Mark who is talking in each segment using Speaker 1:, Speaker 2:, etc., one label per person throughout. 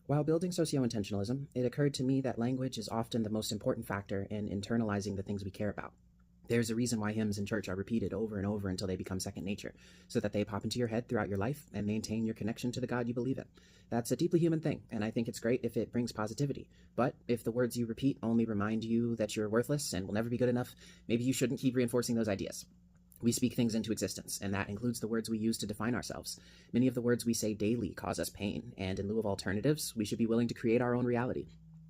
Speaker 1: While building socio-intentionalism, it occurred to me that language is often the most important factor in internalizing the things we care about. There's a reason why hymns in church are repeated over and over until they become second nature, so that they pop into your head throughout your life and maintain your connection to the God you believe in. That's a deeply human thing, and I think it's great if it brings positivity. But if the words you repeat only remind you that you're worthless and will never be good enough, maybe you shouldn't keep reinforcing those ideas. We speak things into existence, and that includes the words we use to define ourselves. Many of the words we say daily cause us pain, and in lieu of alternatives, we should be willing to create our own reality.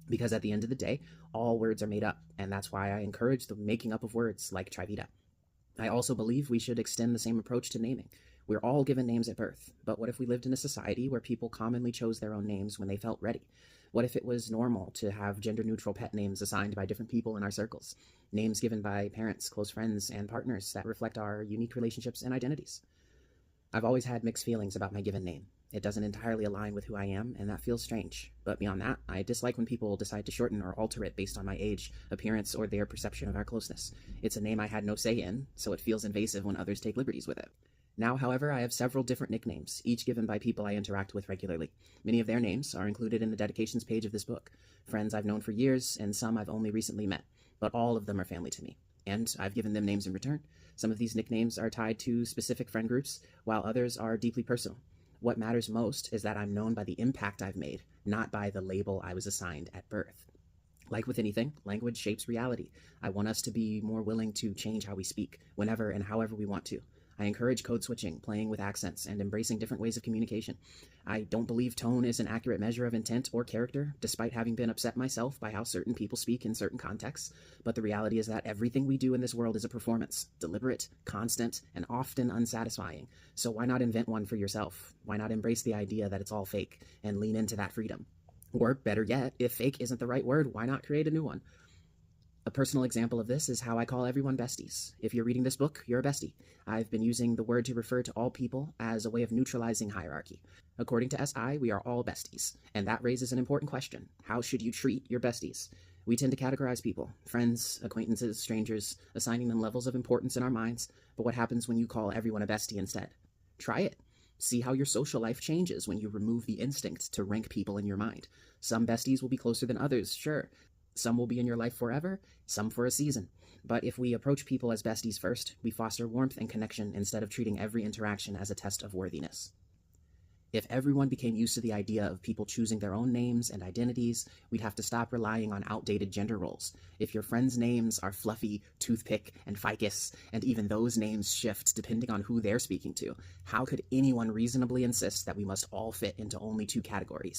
Speaker 1: Because at the end of the day, all words are made up, and that's why I encourage the making up of words like Trivita. I also believe we should extend the same approach to naming. We're all given names at birth, but what if we lived in a society where people commonly chose their own names when they felt ready? What if it was normal to have gender-neutral pet names assigned by different people in our circles? Names given by parents, close friends, and partners that reflect our unique relationships and identities. I've always had mixed feelings about my given name. It doesn't entirely align with who I am, and that feels strange. But beyond that, I dislike when people decide to shorten or alter it based on my age, appearance, or their perception of our closeness. It's a name I had no say in, so it feels invasive when others take liberties with it. Now, however, I have several different nicknames, each given by people I interact with regularly. Many of their names are included in the dedications page of this book. Friends I've known for years, and some I've only recently met. But all of them are family to me. And I've given them names in return. Some of these nicknames are tied to specific friend groups, while others are deeply personal. What matters most is that I'm known by the impact I've made, not by the label I was assigned at birth. Like with anything, language shapes reality. I want us to be more willing to change how we speak, whenever and however we want to. I encourage code switching, playing with accents, and embracing different ways of communication. I don't believe tone is an accurate measure of intent or character, despite having been upset myself by how certain people speak in certain contexts. But the reality is that everything we do in this world is a performance, deliberate, constant, and often unsatisfying. So why not invent one for yourself? Why not embrace the idea that it's all fake and lean into that freedom? Or better yet, if fake isn't the right word, why not create a new one? A personal example of this is how I call everyone besties. If you're reading this book, you're a bestie. I've been using the word to refer to all people as a way of neutralizing hierarchy. According to SI, we are all besties, and that raises an important question. How should you treat your besties? We tend to categorize people, friends, acquaintances, strangers, assigning them levels of importance in our minds, but what happens when you call everyone a bestie instead? Try it. See how your social life changes when you remove the instinct to rank people in your mind. Some besties will be closer than others, sure. Some will be in your life forever, some for a season. But if we approach people as besties first, we foster warmth and connection instead of treating every interaction as a test of worthiness. If everyone became used to the idea of people choosing their own names and identities, we'd have to stop relying on outdated gender roles. If your friends' names are Fluffy, Toothpick, and Ficus, and even those names shift depending on who they're speaking to, how could anyone reasonably insist that we must all fit into only two categories?